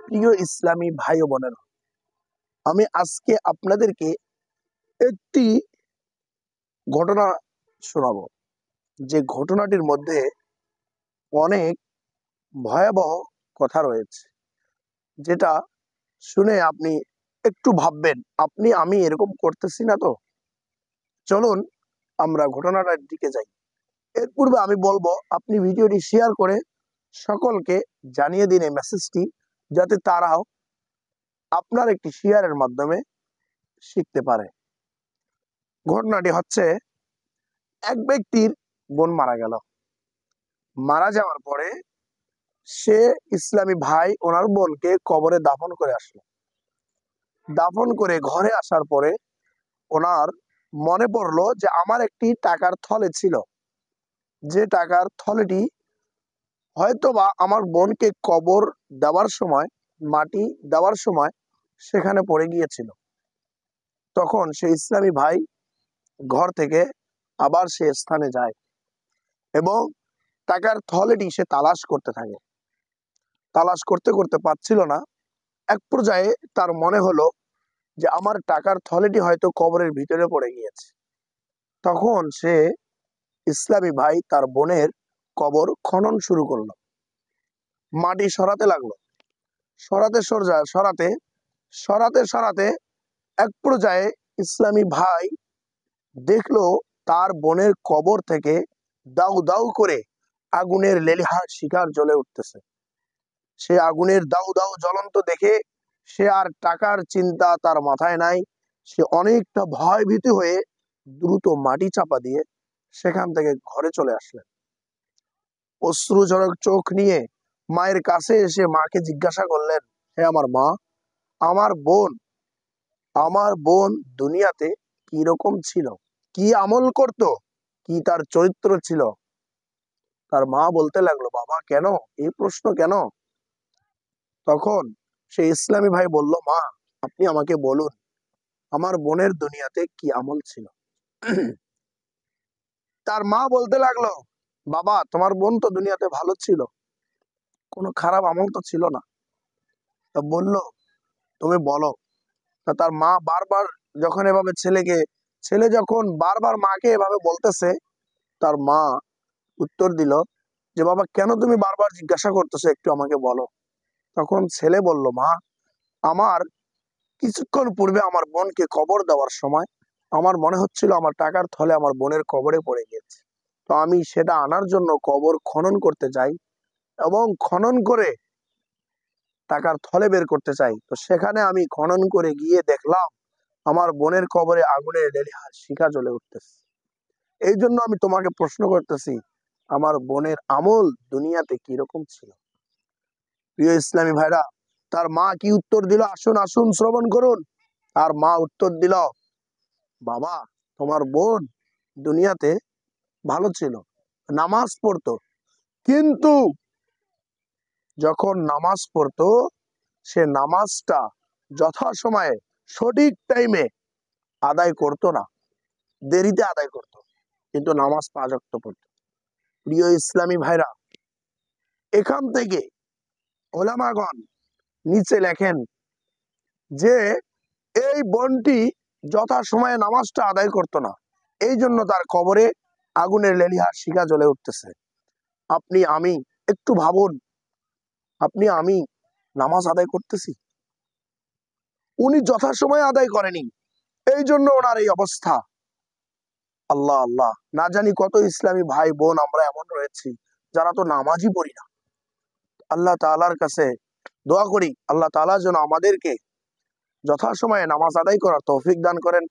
প্রিয় ইসলামী ভাই ও বোনেরা, আমি আজকে আপনাদেরকে একটি ঘটনা শোনাবো, যে ঘটনাটির মধ্যে অনেক ভয়াবহ কথা রয়েছে, যেটা শুনে আপনি একটু ভাববেন আপনি আমি এরকম করতেছি না তো। চলুন আমরা ঘটনাটার দিকে যাই। এর পূর্বে আমি বলবো আপনি ভিডিওটি শেয়ার করে সকলকে জানিয়ে দিন এই মেসেজটি, যাতে তারাও আপনার একটি শেয়ারের মাধ্যমে শিখতে পারে। ঘটনাটি হচ্ছে, এক ব্যক্তির বোন মারা গেল। মারা যাওয়ার পরে সে ইসলামী ভাই ওনার বোনকে কবরে দাফন করে আসলো। দাফন করে ঘরে আসার পরে ওনার মনে পড়লো যে আমার একটি টাকার থলে ছিল, যে টাকার থলেটি হয়তোবা আমার বোনকে কবর দেওয়ার সময়, মাটি দেওয়ার সময় সেখানে পড়ে গিয়েছিল। তখন সে ইসলামী ভাই ঘর থেকে আবার সে স্থানে যায় এবং টাকার থলেটি সে তালাশ করতে থাকে। তালাশ করতে করতে পাচ্ছিল না। এক পর্যায়ে তার মনে হলো যে আমার টাকার থলেটি হয়তো কবরের ভিতরে পড়ে গিয়েছে। তখন সে ইসলামী ভাই তার বোনের কবর খনন শুরু করলো, মাটি সরাতে লাগলো। সরাতে সরাতে সরাতে সরাতে এক পর্যায়ে ইসলামী ভাই দেখলো তার বোনের কবর থেকে দাউ দাউ করে আগুনের লেলিহান শিখার জ্বলে উঠতেছে। সে আগুনের দাউ দাউ জ্বলন্ত দেখে সে আর টাকার চিন্তা তার মাথায় নাই। সে অনেকটা ভয় ভীতি হয়ে দ্রুত মাটি চাপা দিয়ে সেখান থেকে ঘরে চলে আসলেন। অশ্রুঝরক চোখ নিয়ে মায়ের কাছে এসে মাকে জিজ্ঞাসা করলেন, হে আমার মা, আমার বোন দুনিয়াতে কি রকম ছিল, কি আমল করত, কি তার চরিত্র ছিল? তার মা বলতে লাগলো, বাবা কেন এই প্রশ্ন কেন? তখন সে ইসলামী ভাই বলল, মা আপনি আমাকে বলুন আমার বোনের দুনিয়াতে কি আমল ছিল। তার মা বলতে লাগলো, বাবা তোমার বোন তো দুনিয়াতে ভালো ছিল, কোনো খারাপ আমল তো ছিল না। তা বললো, তুমি বলো। তা তার মা বারবার যখন এভাবে ছেলে যখন বারবার মাকে এভাবে বলতেছে, তার মা উত্তর দিল যে, বাবা কেন তুমি বারবার জিজ্ঞাসা করতেছো, একটু আমাকে বলো। তখন ছেলে বলল, মা আমার কিছুক্ষণ পূর্বে আমার বোনকে কবর দেওয়ার সময় আমার মনে হচ্ছিল আমার টাকার থলে আমার বোনের কবরে পড়ে গেছে। তো আমি সেটা আনার জন্য কবর খনন করতে যাই এবং খনন করে টাকার থলে বের করতে চাই। তো সেখানে আমি খনন করে গিয়ে দেখলাম আমার বোনের কবরে আগুনের লেলিহান শিখা জ্বলে উঠতেছে। এই জন্য আমি তোমাকে প্রশ্ন করতেছি, আমার বোনের আমল দুনিয়াতে কিরকম ছিল। প্রিয় ইসলামী ভাইরা, তার মা কি উত্তর দিল আসুন আসুন শ্রবণ করুন। তার মা উত্তর দিল, বাবা তোমার বোন দুনিয়াতে ভালো ছিল, নামাজ পড়তো, কিন্তু যখন নামাজ পড়তো সে নামাজটা যথাসময়ে সঠিক টাইমে আদায় করতো না, দেরিতে আদায় করতো, কিন্তু নামাজ 5 ওয়াক্ত পড়তো। প্রিয় ইসলামী ভাইরা, এখান থেকে ওলামাগণ নিচে লেখেন যে এই বোনটি যথাসময়ে নামাজটা আদায় করতো না, এই জন্য তার কবরে আগুনের লেলিহান শিখা জ্বলে উঠতেছে। আপনি আমি একটু ভাবুন, আপনি আমি নামাজ আদায় করতেছি, উনি যথাসময়ে আদায় করেনি, এই জন্য ওনার এই অবস্থা। আল্লাহ আল্লাহ, না জানি কত ইসলামী ভাই বোন আমরা এমন রয়েছি যারা তো নামাজই পড়ি না। আল্লাহ তাআলার কাছে দোয়া করি, আল্লাহ তাআলা যেন আমাদেরকে যথাসময়ে নামাজ আদায় করার তৌফিক দান করেন।